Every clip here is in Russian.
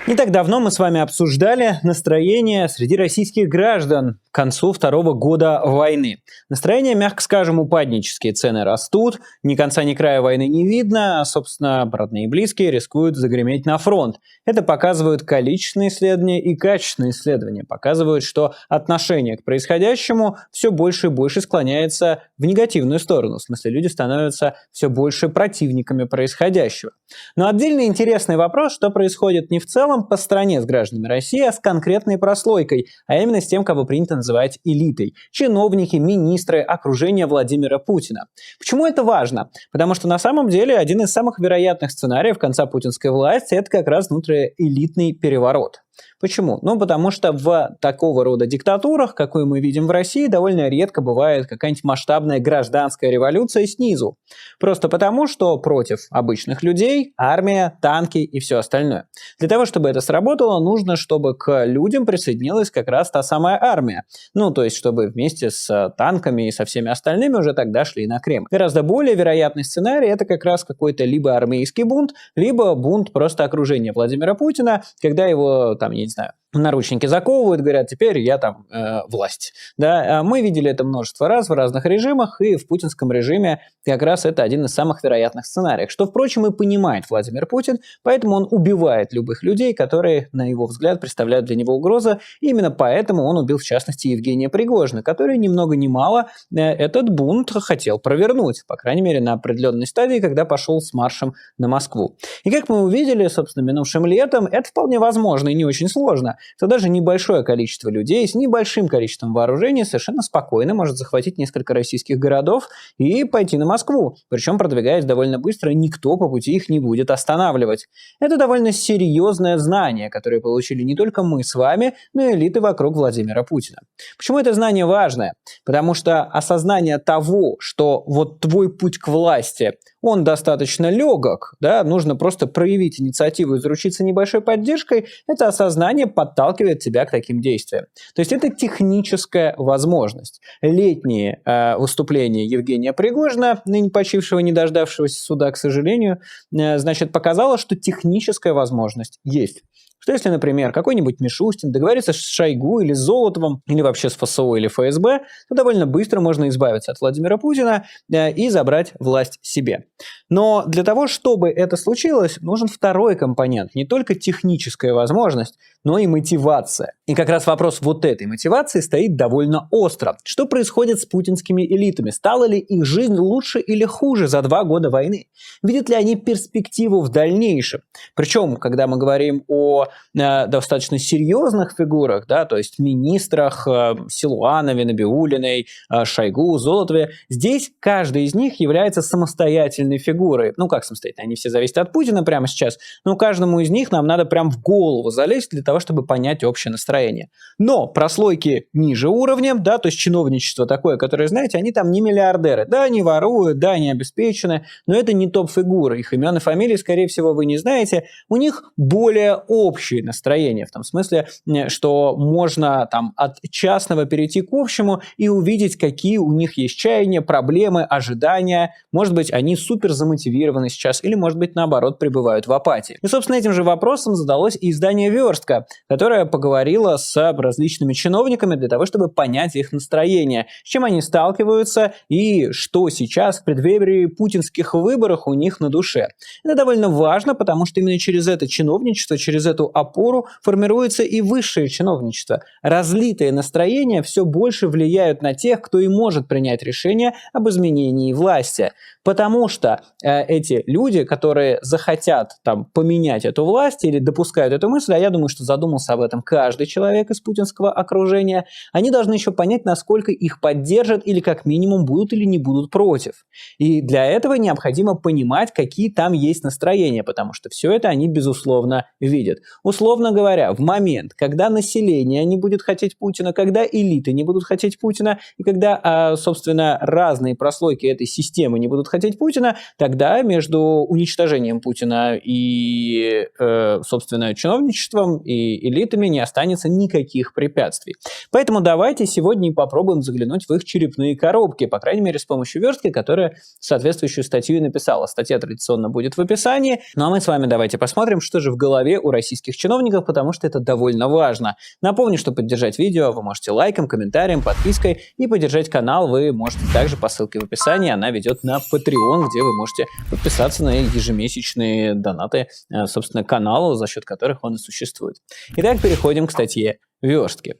Не так давно мы с вами обсуждали настроение среди российских граждан к концу второго года войны. Настроения, мягко скажем, упаднические, цены растут, ни конца ни края войны не видно, а, собственно, родные и близкие рискуют загреметь на фронт. Это показывают количественные исследования и качественные исследования. Показывают, что отношение к происходящему все больше и больше склоняется в негативную сторону. В смысле, люди становятся все больше противниками происходящего. Но отдельно интересный вопрос, что происходит не в целом по стране с гражданами России, а с конкретной прослойкой, а именно с тем, кого принято называть элитой. Чиновники, министры, окружение Владимира Путина. Почему это важно? Потому что на самом деле один из самых вероятных сценариев конца путинской власти – это как раз внутриэлитный переворот. Почему? Ну, потому что в такого рода диктатурах, какую мы видим в России, довольно редко бывает какая-нибудь масштабная гражданская революция снизу. Просто потому, что против обычных людей армия, танки и все остальное. Для того, чтобы это сработало, нужно, чтобы к людям присоединилась как раз та самая армия. Ну, то есть, чтобы вместе с танками и со всеми остальными уже тогда шли на Кремль. Гораздо более вероятный сценарий – это как раз какой-то либо армейский бунт, либо бунт просто окружения Владимира Путина, когда его там, я не знаю, наручники заковывают, говорят, теперь я там власть. Да? Мы видели это множество раз в разных режимах, и в путинском режиме как раз это один из самых вероятных сценариев. Что, впрочем, и понимает Владимир Путин, поэтому он убивает любых людей, которые, на его взгляд, представляют для него угрозу. И именно поэтому он убил, в частности, Евгения Пригожина, который ни много ни мало этот бунт хотел провернуть, по крайней мере, на определенной стадии, когда пошел с маршем на Москву. И как мы увидели, собственно, минувшим летом, это вполне возможно и не очень сложно, что даже небольшое количество людей с небольшим количеством вооружений совершенно спокойно может захватить несколько российских городов и пойти на Москву. Причем, продвигаясь довольно быстро, никто по пути их не будет останавливать. Это довольно серьезное знание, которое получили не только мы с вами, но и элиты вокруг Владимира Путина. Почему это знание важное? Потому что осознание того, что вот твой путь к власти, он достаточно легок, да, нужно просто проявить инициативу и заручиться небольшой поддержкой, это осознание подталкивает тебя к таким действиям. То есть это техническая возможность. Летние выступления Евгения Пригожина, ныне почившего, не дождавшегося суда, к сожалению, значит, показало, что техническая возможность есть. Что если, например, какой-нибудь Мишустин договорится с Шойгу или с Золотовым, или вообще с ФСО или ФСБ, то довольно быстро можно избавиться от Владимира Путина и забрать власть себе. Но для того, чтобы это случилось, нужен второй компонент. Не только техническая возможность, но и мотивация. И как раз вопрос вот этой мотивации стоит довольно остро. Что происходит с путинскими элитами? Стала ли их жизнь лучше или хуже за 2 года войны? Видят ли они перспективу в дальнейшем? Причем, когда мы говорим о достаточно серьезных фигурах, да, то есть министрах Силуанове, Набиуллиной, Шойгу, Золотове, здесь каждый из них является самостоятельной фигурой. Ну, как самостоятельно? Они все зависят от Путина прямо сейчас, но каждому из них нам надо прям в голову залезть для того, чтобы понять общее настроение. Но прослойки ниже уровнем, да, то есть чиновничество такое, которое, знаете, они там не миллиардеры, да, они воруют, да, они обеспечены, но это не топ-фигуры, их имен и фамилии, скорее всего, вы не знаете, у них более общее настроение, в том смысле, что можно там от частного перейти к общему и увидеть, какие у них есть чаяния, проблемы, ожидания, может быть, они супер замотивированы сейчас, или, может быть, наоборот, пребывают в апатии. И, собственно, этим же вопросом задалось и издание «Верстка», которое поговорило с различными чиновниками для того, чтобы понять их настроение, с чем они сталкиваются и что сейчас в преддверии путинских выборов у них на душе. Это довольно важно, потому что именно через это чиновничество, через эту опору формируется и высшее чиновничество. Разлитые настроения все больше влияют на тех, кто и может принять решение об изменении власти. Потому что эти люди, которые захотят там поменять эту власть или допускают эту мысль, а я думаю, что задумался об этом каждый человек из путинского окружения, они должны еще понять, насколько их поддержат или как минимум будут или не будут против. И для этого необходимо понимать, какие там есть настроения, потому что все это они, безусловно, видят. Условно говоря, в момент, когда население не будет хотеть Путина, когда элиты не будут хотеть Путина, и когда, собственно, разные прослойки этой системы не будут хотеть Путина, тогда между уничтожением Путина и, собственно, чиновничеством и элитами не останется никаких препятствий. Поэтому давайте сегодня попробуем заглянуть в их черепные коробки, по крайней мере, с помощью верстки, которая соответствующую статью и написала. Статья традиционно будет в описании. Ну а мы с вами давайте посмотрим, что же в голове у российских российских чиновников, потому что это довольно важно. Напомню, что поддержать видео вы можете лайком, комментарием, подпиской, и поддержать канал вы можете также по ссылке в описании. Она ведет на Patreon, где вы можете подписаться на ежемесячные донаты, собственно, каналу, за счет которых он и существует. Итак, переходим к статье «Верстки».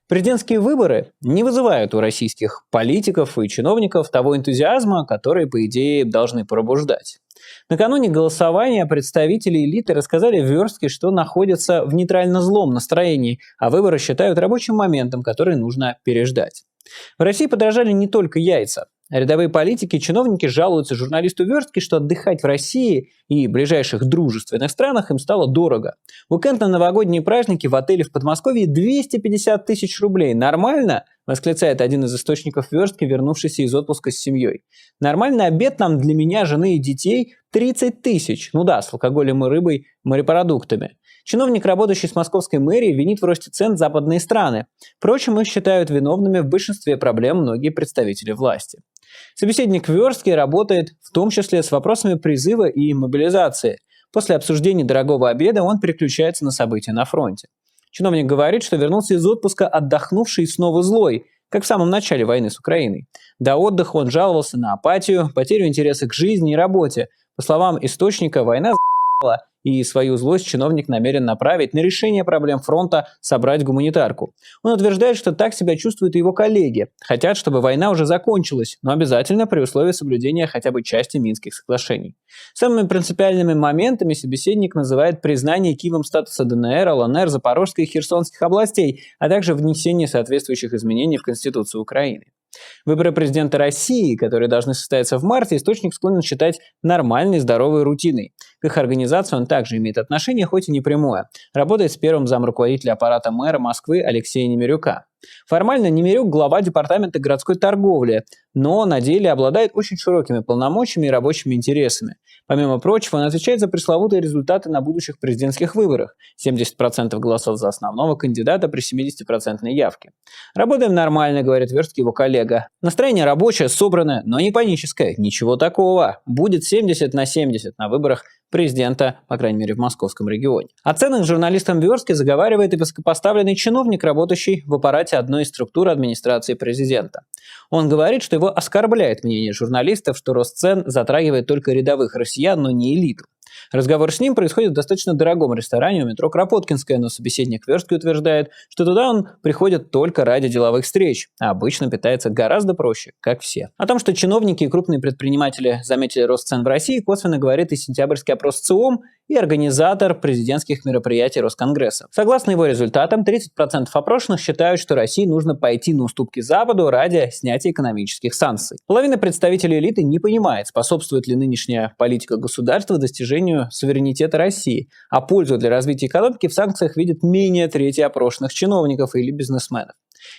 Президентские выборы не вызывают у российских политиков и чиновников того энтузиазма, который, по идее, должны пробуждать. Накануне голосования представители элиты рассказали в «Верстке», что находятся в нейтрально-злом настроении, а выборы считают рабочим моментом, который нужно переждать. В России подорожали не только яйца. Рядовые политики и чиновники жалуются журналисту «Верстки», что отдыхать в России и ближайших дружественных странах им стало дорого. Уикенд на новогодние праздники в отеле в Подмосковье 250 тысяч рублей. Нормально? Восклицает один из источников «Верстки», вернувшийся из отпуска с семьей. Нормальный обед нам для меня, жены и детей 30 тысяч. Ну да, с алкоголем и рыбой, морепродуктами. Чиновник, работающий с московской мэрией, винит в росте цен западные страны. Впрочем, их считают виновными в большинстве проблем многие представители власти. Собеседник «Верстки» работает в том числе с вопросами призыва и мобилизации. После обсуждения дорогого обеда он переключается на события на фронте. Чиновник говорит, что вернулся из отпуска отдохнувший и снова злой, как в самом начале войны с Украиной. До отдыха он жаловался на апатию, потерю интереса к жизни и работе. По словам источника, война за***ла, и свою злость чиновник намерен направить на решение проблем фронта, собрать гуманитарку. Он утверждает, что так себя чувствуют и его коллеги. Хотят, чтобы война уже закончилась, но обязательно при условии соблюдения хотя бы части Минских соглашений. Самыми принципиальными моментами собеседник называет признание Киевом статуса ДНР, ЛНР, Запорожской и Херсонских областей, а также внесение соответствующих изменений в Конституцию Украины. Выборы президента России, которые должны состояться в марте, источник склонен считать нормальной, здоровой рутиной. К их организации он также имеет отношение, хоть и не прямое. Работает с первым замруководителя аппарата мэра Москвы Алексея Немирюка. Формально Немирюк – глава департамента городской торговли, но на деле обладает очень широкими полномочиями и рабочими интересами. Помимо прочего, он отвечает за пресловутые результаты на будущих президентских выборах – 70% голосов за основного кандидата при 70% явке. «Работаем нормально», – говорит Верстки его коллега. Настроение рабочее, собранное, но не паническое. Ничего такого. Будет 70/70 на выборах президента, по крайней мере, в московском регионе. О ценах журналистам Верстки заговаривает и высокопоставленный чиновник, работающий в аппарате одной из структур администрации президента. Он говорит, что его оскорбляет мнение журналистов, что рост цен затрагивает только рядовых россиян, но не элиту. Разговор с ним происходит в достаточно дорогом ресторане у метро Кропоткинская, но собеседник Верстки утверждает, что туда он приходит только ради деловых встреч, а обычно питается гораздо проще, как все. О том, что чиновники и крупные предприниматели заметили рост цен в России, косвенно говорит и сентябрьский опрос ЦИОМ, и организатор президентских мероприятий Росконгресса. Согласно его результатам, 30% опрошенных считают, что России нужно пойти на уступки Западу ради снятия экономических санкций. Половина представителей элиты не понимает, способствует ли нынешняя политика государства достижению суверенитета России, а пользу для развития экономики в санкциях видит менее трети опрошенных чиновников или бизнесменов.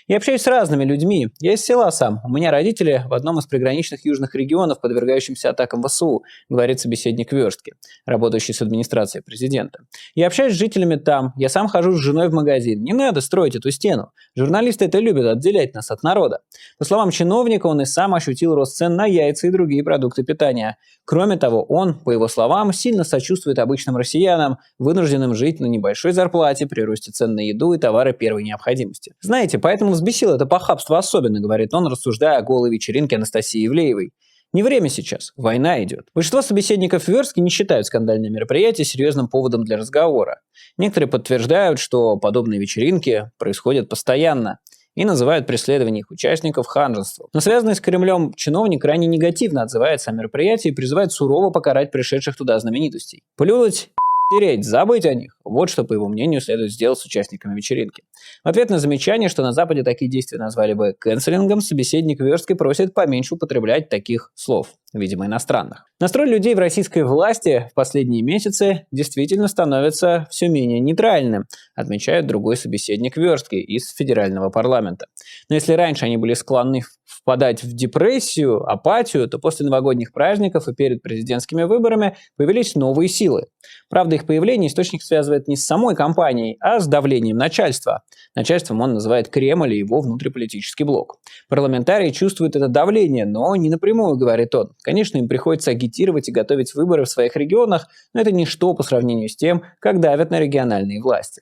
Я общаюсь с разными людьми. Я из села сам. У меня родители в одном из приграничных южных регионов, подвергающимся атакам ВСУ, говорит собеседник Верстки, работающий с администрацией президента. Я общаюсь с жителями там. Я сам хожу с женой в магазин. Не надо строить эту стену. Журналисты это любят, отделять нас от народа. По словам чиновника, он и сам ощутил рост цен на яйца и другие продукты питания. Кроме того, он, по его словам, сильно сочувствует обычным россиянам, вынужденным жить на небольшой зарплате при росте цен на еду и товары первой необходимости. Знаете, поэтому взбесило это похабство особенно, говорит он, рассуждая о голой вечеринке Анастасии Ивлеевой. Не время сейчас, война идет. Большинство собеседников Верстки не считают скандальные мероприятия серьезным поводом для разговора. Некоторые подтверждают, что подобные вечеринки происходят постоянно, и называют преследование их участников ханжеством. Но связанный с Кремлем чиновник крайне негативно отзывается о мероприятии и призывает сурово покарать пришедших туда знаменитостей. Плюнуть, тереть, забыть о них. Вот что, по его мнению, следует сделать с участниками вечеринки. В ответ на замечание, что на Западе такие действия назвали бы канцелингом, собеседник Верстки просит поменьше употреблять таких слов, видимо, иностранных. Настрой людей в российской власти в последние месяцы действительно становится все менее нейтральным, отмечает другой собеседник Верстки из федерального парламента. Но если раньше они были склонны в впадать в депрессию, апатию, то после новогодних праздников и перед президентскими выборами появились новые силы. Правда, их появление источник связывает не с самой кампанией, а с давлением начальства. Начальством он называет Кремль и его внутриполитический блок. Парламентарии чувствуют это давление, но не напрямую, говорит он. Конечно, им приходится агитировать и готовить выборы в своих регионах, но это ничто по сравнению с тем, как давят на региональные власти.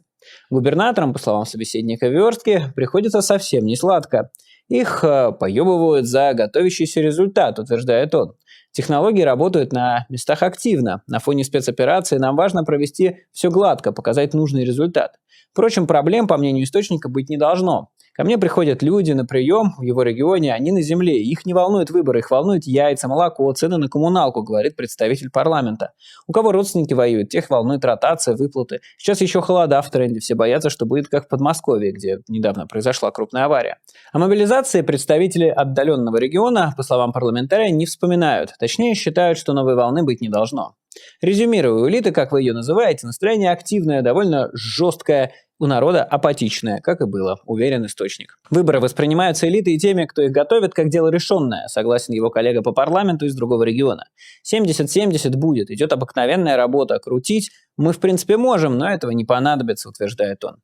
Губернаторам, по словам собеседника Верстки, приходится совсем не сладко. Их поебывают за готовящийся результат, утверждает он. Технологии работают на местах активно. На фоне спецоперации нам важно провести все гладко, показать нужный результат. Впрочем, проблем, по мнению источника, быть не должно. Ко мне приходят люди на прием в его регионе, они на земле. Их не волнуют выборы, их волнуют яйца, молоко, цены на коммуналку, говорит представитель парламента. У кого родственники воюют, тех волнует ротация, выплаты. Сейчас еще холода в тренде, все боятся, что будет как в Подмосковье, где недавно произошла крупная авария. О мобилизации представители отдаленного региона, по словам парламентария, не вспоминают. Точнее, считают, что новой волны быть не должно. Резюмируя, у элиты, как вы ее называете, настроение активное, довольно жесткое, у народа апатичное, как и было, уверен источник. Выборы воспринимаются элитой и теми, кто их готовит, как дело решенное, согласен его коллега по парламенту из другого региона. 70-70 будет, идет обыкновенная работа, крутить мы в принципе можем, но этого не понадобится, утверждает он.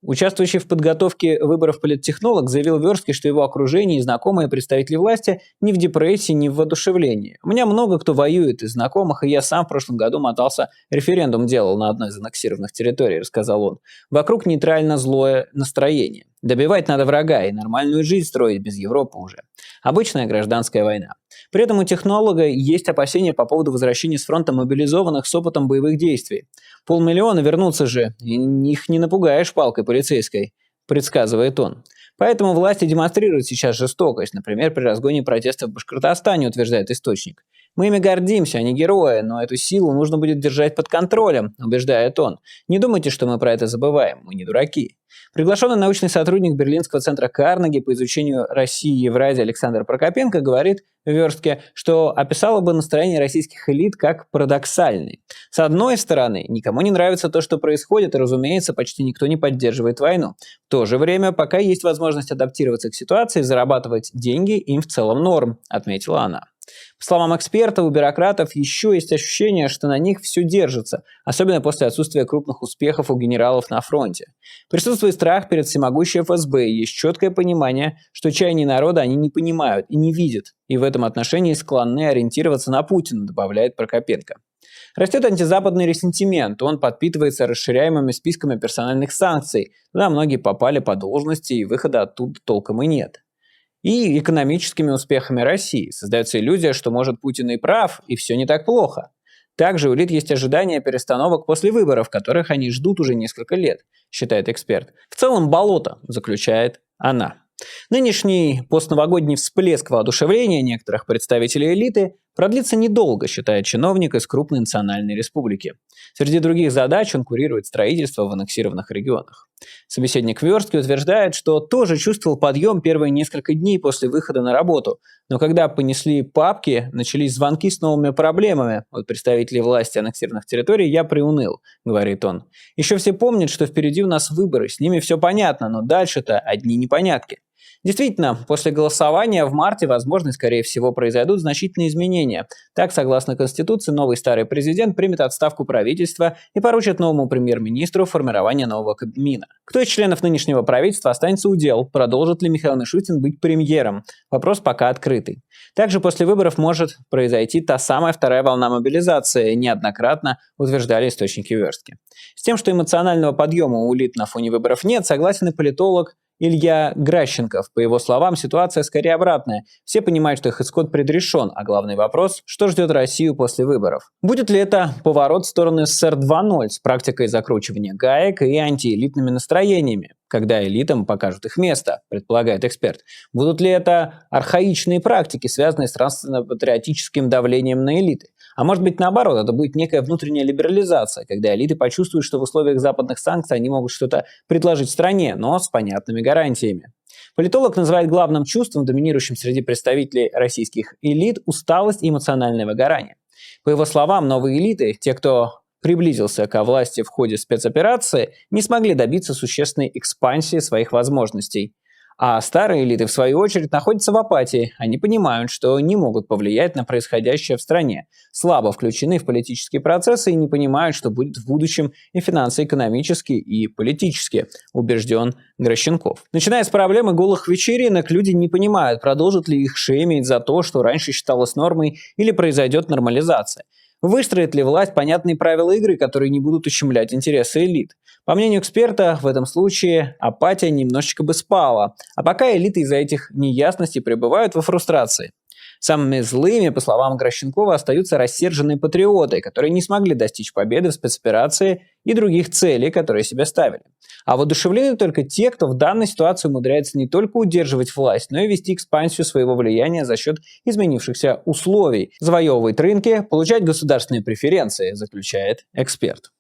Участвующий в подготовке выборов политтехнолог заявил Верстке, что его окружение и знакомые представители власти не в депрессии, не в воодушевлении. У меня много кто воюет из знакомых, и я сам в прошлом году мотался, референдум делал на одной из аннексированных территорий, рассказал он. Вокруг нейтрально злое настроение. Добивать надо врага и нормальную жизнь строить без Европы уже. Обычная гражданская война. При этом у технолога есть опасения по поводу возвращения с фронта мобилизованных с опытом боевых действий. 500 000 вернутся же, и их не напугаешь палкой полицейской, предсказывает он. Поэтому власти демонстрируют сейчас жестокость, например, при разгоне протестов в Башкортостане, утверждает источник. Мы ими гордимся, они герои, но эту силу нужно будет держать под контролем, убеждает он. Не думайте, что мы про это забываем, мы не дураки. Приглашенный научный сотрудник Берлинского центра Карнеги по изучению России и Евразии Александр Прокопенко говорит в Верстке, что описало бы настроение российских элит как парадоксальный. С одной стороны, никому не нравится то, что происходит, и, разумеется, почти никто не поддерживает войну. В то же время, пока есть возможность адаптироваться к ситуации, зарабатывать деньги им в целом норм, отметила она. По словам эксперта, у бюрократов еще есть ощущение, что на них все держится, особенно после отсутствия крупных успехов у генералов на фронте. Присутствует страх перед всемогущей ФСБ, и есть четкое понимание, что чаяния народа они не понимают и не видят, и в этом отношении склонны ориентироваться на Путина, добавляет Прокопенко. Растет антизападный ресентимент, он подпитывается расширяемыми списками персональных санкций, туда многие попали по должности, и выхода оттуда толком и нет. И экономическими успехами России. Создается иллюзия, что, может, Путин и прав, и все не так плохо. Также у элит есть ожидания перестановок после выборов, которых они ждут уже несколько лет, считает эксперт. В целом болото, заключает она. Нынешний постновогодний всплеск воодушевления некоторых представителей элиты продлится недолго, считает чиновник из крупной национальной республики. Среди других задач он курирует строительство в аннексированных регионах. Собеседник Верстки утверждает, что тоже чувствовал подъем первые несколько дней после выхода на работу, но когда понесли папки, начались звонки с новыми проблемами от представителей власти аннексированных территорий, я приуныл, говорит он. Еще все помнят, что впереди у нас выборы, с ними все понятно, но дальше-то одни непонятки. Действительно, после голосования в марте, возможно, скорее всего, произойдут значительные изменения. Так, согласно Конституции, новый старый президент примет отставку правительства и поручит новому премьер-министру формирование нового Кабмина. Кто из членов нынешнего правительства останется у дел? Продолжит ли Михаил Мишустин быть премьером? Вопрос пока открытый. Также после выборов может произойти та самая вторая волна мобилизации, неоднократно утверждали источники Верстки. С тем, что эмоционального подъема у элит на фоне выборов нет, согласен и политолог Илья Гращенков. По его словам, ситуация скорее обратная. Все понимают, что их исход предрешен, а главный вопрос – что ждет Россию после выборов? Будет ли это поворот в сторону СССР 2.0 с практикой закручивания гаек и антиэлитными настроениями, когда элитам покажут их место, предполагает эксперт? Будут ли это архаичные практики, связанные с нравственно-патриотическим давлением на элиты? А может быть, наоборот, это будет некая внутренняя либерализация, когда элиты почувствуют, что в условиях западных санкций они могут что-то предложить стране, но с понятными гарантиями. Политолог называет главным чувством, доминирующим среди представителей российских элит, усталость и эмоциональное выгорание. По его словам, новые элиты, те, кто приблизился ко власти в ходе спецоперации, не смогли добиться существенной экспансии своих возможностей. А старые элиты, в свою очередь, находятся в апатии. Они понимают, что не могут повлиять на происходящее в стране, слабо включены в политические процессы и не понимают, что будет в будущем и финансово-экономически, и политически, убежден Грощенков. Начиная с проблемы голых вечеринок, люди не понимают, продолжат ли их шеймить за то, что раньше считалось нормой, или произойдет нормализация. Выстроит ли власть понятные правила игры, которые не будут ущемлять интересы элит? По мнению эксперта, в этом случае апатия немножечко бы спала, а пока элиты из-за этих неясностей пребывают во фрустрации. Самыми злыми, по словам Грощенкова, остаются рассерженные патриоты, которые не смогли достичь победы в спецоперации и других целей, которые себе ставили. А воодушевлены только те, кто в данной ситуации умудряется не только удерживать власть, но и вести экспансию своего влияния за счет изменившихся условий, завоевывать рынки, получать государственные преференции, заключает эксперт.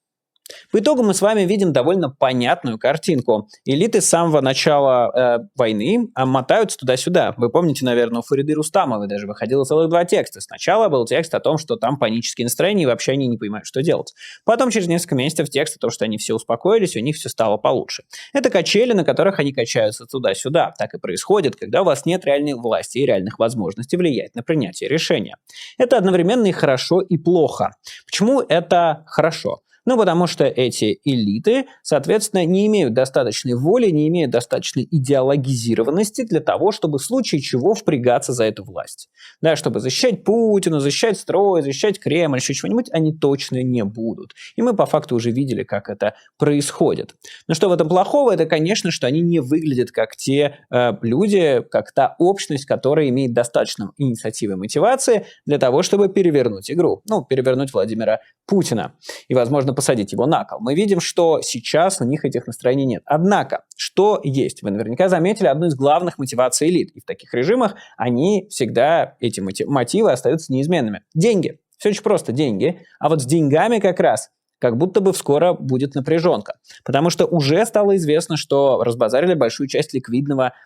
По итогу мы с вами видим довольно понятную картинку. Элиты с самого начала войны мотаются туда-сюда. Вы помните, наверное, у Фариды Рустамовой даже выходило целых 2 текста. Сначала был текст о том, что там панические настроения, и вообще они не понимают, что делать. Потом через несколько месяцев текст о том, что они все успокоились, и у них все стало получше. Это качели, на которых они качаются туда-сюда. Так и происходит, когда у вас нет реальной власти и реальных возможностей влиять на принятие решения. Это одновременно и хорошо, и плохо. Почему это хорошо? Ну, потому что эти элиты, соответственно, не имеют достаточной воли, не имеют достаточной идеологизированности для того, чтобы в случае чего впрягаться за эту власть. Да, чтобы защищать Путина, защищать строй, защищать Кремль, еще чего-нибудь, они точно не будут. И мы по факту уже видели, как это происходит. Но что в этом плохого? Это, конечно, что они не выглядят как те люди, как та общность, которая имеет достаточно инициативы и мотивации для того, чтобы перевернуть игру. Ну, перевернуть Владимира Путина. И, возможно, посадить его на кол. Мы видим, что сейчас у них этих настроений нет. Однако, что есть? Вы наверняка заметили одну из главных мотиваций элит. И в таких режимах они всегда, эти мотивы остаются неизменными. Деньги. Все очень просто, деньги. А вот с деньгами как раз как будто бы скоро будет напряженка. Потому что уже стало известно, что разбазарили большую часть ликвидной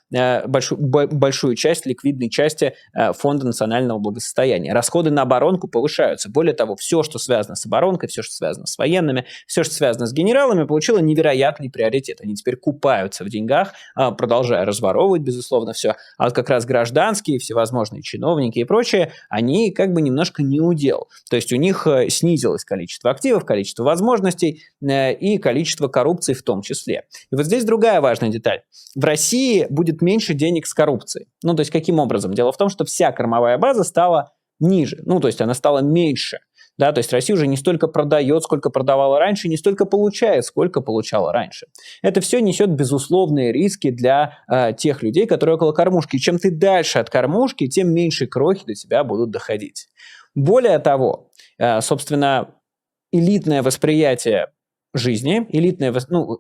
части Фонда национального благосостояния. Расходы на оборонку повышаются. Более того, все, что связано с оборонкой, все, что связано с военными, все, что связано с генералами, получило невероятный приоритет. Они теперь купаются в деньгах, продолжая разворовывать, безусловно, все. А вот как раз гражданские, всевозможные чиновники и прочее, они как бы немножко не удел. То есть у них снизилось количество активов, количество возможностей и количество коррупции в том числе. И вот здесь другая важная деталь. В России будет меньше денег с коррупцией. Ну, то есть каким образом? Дело в том, что вся кормовая база стала ниже. Ну, то есть она стала меньше. Да, то есть Россия уже не столько продает, сколько продавала раньше, не столько получает, сколько получала раньше. Это все несет безусловные риски для тех людей, которые около кормушки. И чем ты дальше от кормушки, тем меньше крохи до тебя будут доходить. Более того, собственно, элитное восприятие жизни,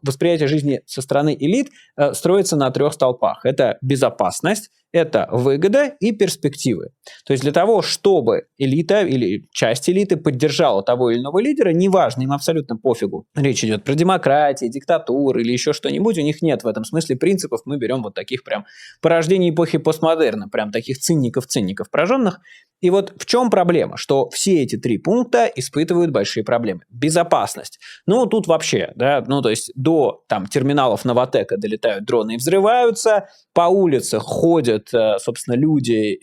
восприятие жизни со стороны элит строится на 3 столпах. Это безопасность, это выгода и перспективы. То есть для того, чтобы элита или часть элиты поддержала того или иного лидера, неважно, им абсолютно пофигу. Речь идет про демократию, диктатуру или еще что-нибудь, у них нет в этом смысле принципов. Мы берем вот таких прям порождений эпохи постмодерна, прям таких цинников прожженных. И вот в чем проблема? Что все эти 3 пункта испытывают большие проблемы. Безопасность. Ну, тут вообще, да, ну, то есть до там терминалов Новотека долетают дроны и взрываются, по улицах ходят, собственно, люди,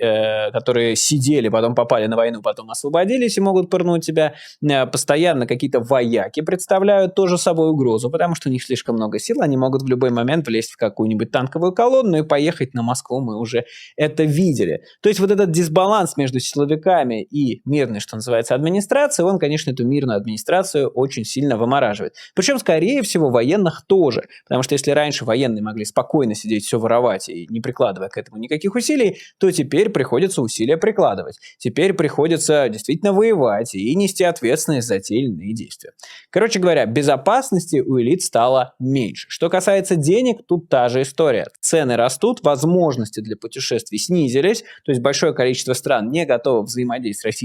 которые сидели, потом попали на войну, потом освободились и могут пырнуть тебя. Постоянно какие-то вояки представляют тоже собой угрозу, потому что у них слишком много сил, они могут в любой момент влезть в какую-нибудь танковую колонну и поехать на Москву, мы уже это видели. То есть вот этот дисбаланс между силовиками и мирной, что называется, администрацией, он, конечно, эту мирную администрацию очень сильно вымораживает. Причем, скорее всего, военных тоже, потому что если раньше военные могли спокойно сидеть, все воровать и не прикладывая к этому никаких усилий, то теперь приходится усилия прикладывать. Теперь приходится действительно воевать и нести ответственность за те или иные действия. Короче говоря, безопасности у элит стало меньше. Что касается денег, тут та же история. Цены растут, возможности для путешествий снизились, то есть большое количество стран не готовы взаимодействовать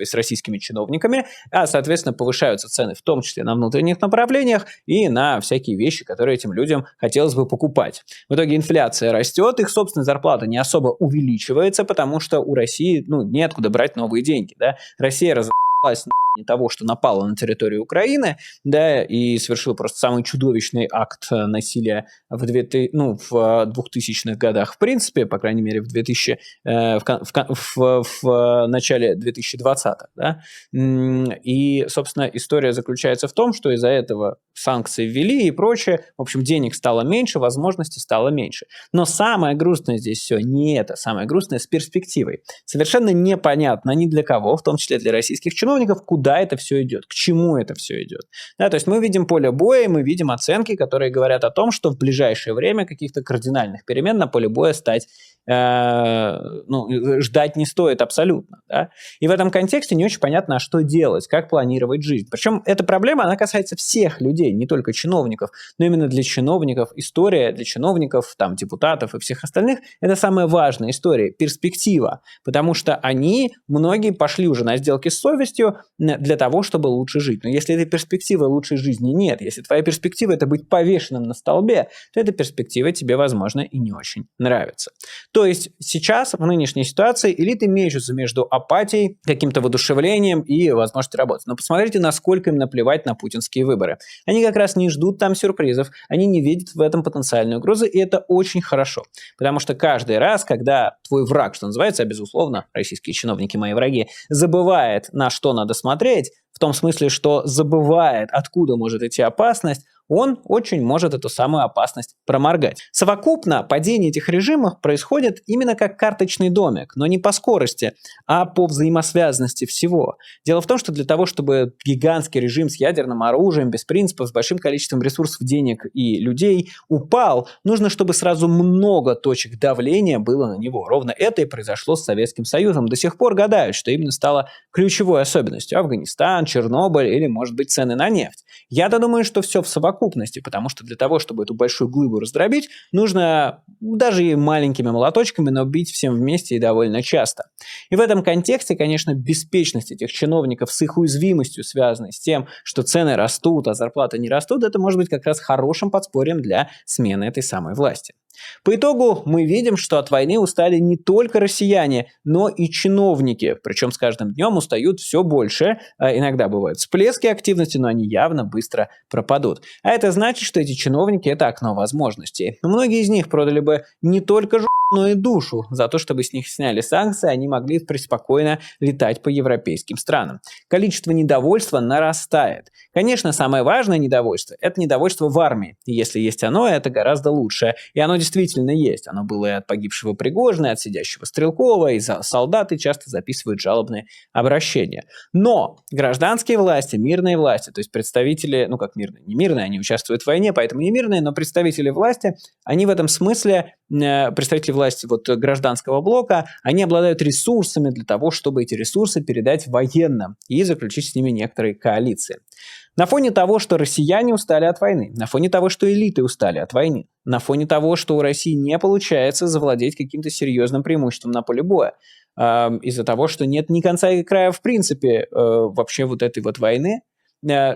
с российскими чиновниками, а, соответственно, повышаются цены в том числе на внутренних направлениях и на всякие вещи, которые этим людям хотелось бы покупать. В итоге инфляция растет, их собственная зарплата не особо увеличивается, потому что у России неоткуда брать новые деньги. Да? Россия разобралась того, что напало на территорию Украины, да, и совершил просто самый чудовищный акт насилия в 2000-х годах, в принципе, по крайней мере, в начале 2020-х, да. И, собственно, история заключается в том, что из-за этого санкции ввели и прочее, в общем, денег стало меньше, возможностей стало меньше. Но самое грустное здесь все не это, самое грустное с перспективой. Совершенно непонятно ни для кого, в том числе для российских чиновников, куда это все идет, к чему это все идет. Да, то есть мы видим поле боя, мы видим оценки, которые говорят о том, что в ближайшее время каких-то кардинальных перемен на поле боя ждать не стоит абсолютно. Да? И в этом контексте не очень понятно, а что делать, как планировать жизнь. Причем эта проблема, она касается всех людей, не только чиновников, но именно для чиновников история, для чиновников, там, депутатов и всех остальных, это самая важная история, перспектива, потому что многие пошли уже на сделки с совестью для того, чтобы лучше жить. Но если этой перспективы лучшей жизни нет, если твоя перспектива – это быть повешенным на столбе, то эта перспектива тебе, возможно, и не очень нравится. То есть сейчас, в нынешней ситуации, элиты мечутся между апатией, каким-то воодушевлением и возможностью работать. Но посмотрите, насколько им наплевать на путинские выборы. Они как раз не ждут там сюрпризов, они не видят в этом потенциальной угрозы, и это очень хорошо. Потому что каждый раз, когда твой враг, что называется, а безусловно, российские чиновники мои враги, забывает, на что надо смотреть, в том смысле, что забывает, откуда может идти опасность, он очень может эту самую опасность проморгать. Совокупно падение этих режимов происходит именно как карточный домик, но не по скорости, а по взаимосвязанности всего. Дело в том, что для того, чтобы гигантский режим с ядерным оружием, без принципов, с большим количеством ресурсов, денег и людей упал, нужно, чтобы сразу много точек давления было на него. Ровно это и произошло с Советским Союзом. До сих пор гадают, что именно стало ключевой особенностью. Афганистан, Чернобыль или, может быть, цены на нефть. Я-то думаю, что все в совокупности, потому что для того, чтобы эту большую глыбу раздробить, нужно даже и маленькими молоточками, но бить всем вместе и довольно часто. И в этом контексте, конечно, беспечность этих чиновников с их уязвимостью, связанной с тем, что цены растут, а зарплаты не растут, это может быть как раз хорошим подспорьем для смены этой самой власти. По итогу мы видим, что от войны устали не только россияне, но и чиновники. Причем с каждым днем устают все больше. Иногда бывают всплески активности, но они явно быстро пропадут. А это значит, что эти чиновники – это окно возможностей. Многие из них продали бы не только но и душу за то, чтобы с них сняли санкции, они могли преспокойно летать по европейским странам. Количество недовольства нарастает. Конечно, самое важное недовольство – это недовольство в армии. И если есть оно, это гораздо лучше. И оно действительно есть. Оно было и от погибшего Пригожина, и от сидящего Стрелкова, и солдаты часто записывают жалобные обращения. Но гражданские власти, мирные власти, то есть представители, как мирные, не мирные, они участвуют в войне, поэтому не мирные, но представители власти, они в этом смысле, представители власти гражданского блока, они обладают ресурсами для того, чтобы эти ресурсы передать военным и заключить с ними некоторые коалиции. На фоне того, что россияне устали от войны, на фоне того, что элиты устали от войны, на фоне того, что у России не получается завладеть каким-то серьезным преимуществом на поле боя, из-за того, что нет ни конца и края в принципе вообще этой войны,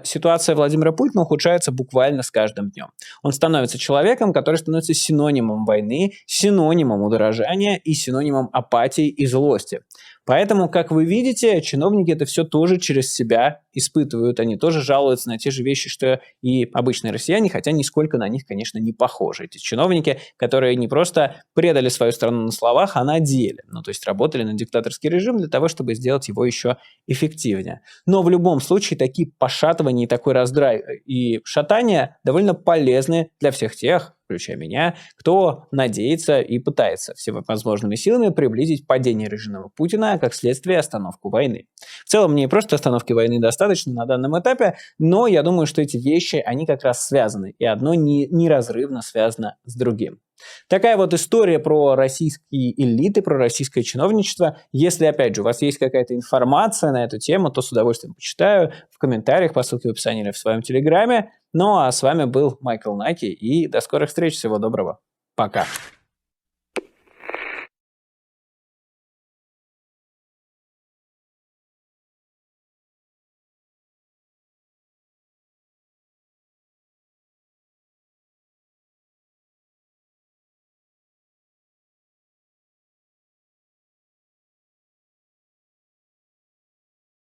ситуация Владимира Путина ухудшается буквально с каждым днем. Он становится человеком, который становится синонимом войны, синонимом удорожания и синонимом апатии и злости. Поэтому, как вы видите, чиновники это все тоже через себя испытывают. Они тоже жалуются на те же вещи, что и обычные россияне, хотя нисколько на них, конечно, не похожи. Эти чиновники, которые не просто предали свою страну на словах, а на деле. То есть работали на диктаторский режим для того, чтобы сделать его еще эффективнее. Но в любом случае такие пошатывания, такой раздрай и шатания довольно полезны для всех тех, включая меня, кто надеется и пытается всевозможными силами приблизить падение режима Путина, как следствие остановку войны. В целом, не просто остановки войны достаточно на данном этапе, но я думаю, что эти вещи, они как раз связаны, и одно неразрывно связано с другим. Такая история про российские элиты, про российское чиновничество. Если, опять же, у вас есть какая-то информация на эту тему, то с удовольствием почитаю в комментариях по ссылке в описании или в своем телеграме. Ну а с вами был Майкл Наки, и до скорых встреч, всего доброго, пока.